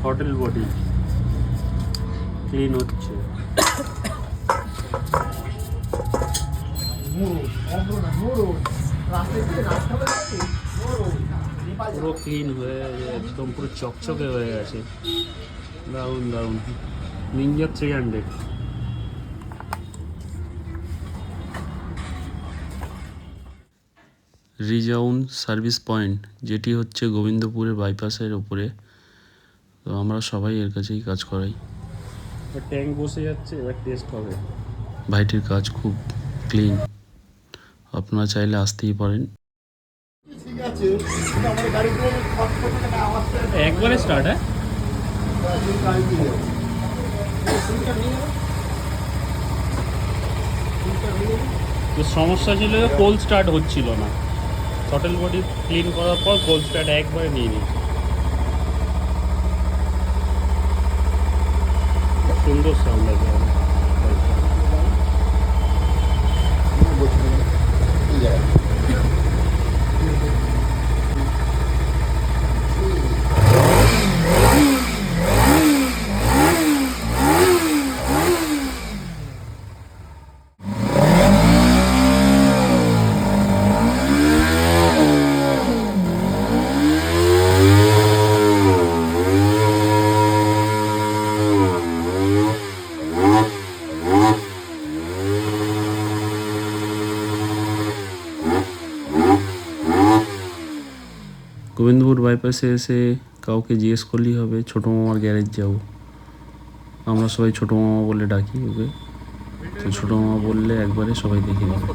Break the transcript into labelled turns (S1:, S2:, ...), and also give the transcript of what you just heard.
S1: Hotel body clean হচ্ছে। পুরো clean হয়ে একদম পুরো চকচকে হয়ে গেছে। দারুণ দারুণ। নিনজা 300 রিজাউন সার্ভিস পয়েন্ট, যেটি হচ্ছে গোবিন্দপুরের বাইপাসের ওপরে। তো আমরা সবাই এর কাছেই কাজ করাই। ট্যাঙ্ক বসে যাচ্ছে, এবার টেস্ট হবে। ভাইটির কাজ খুব ক্লিন, আপনারা চাইলে আসতেই পারেন। একবারে স্টার্ট। হ্যাঁ, তো সমস্যা ছিল কোল স্টার্ট হচ্ছিল না। হোটেল বডি ক্লিন করার পর কোল স্টার্ট একবারে নিয়ে নিয়েছে। সুন্দর সাউন্ড আছে। গোবিন্দপুর বাইপাসে এসে কাউকে জিজ্ঞেস করলেই হবে ছোটো মামার গ্যারেজ যাবো। আমরা সবাই ছোটো মামা বলে ডাকি ওকে। তো ছোটো মামা বললে একবারে সবাই দেখে নেবে।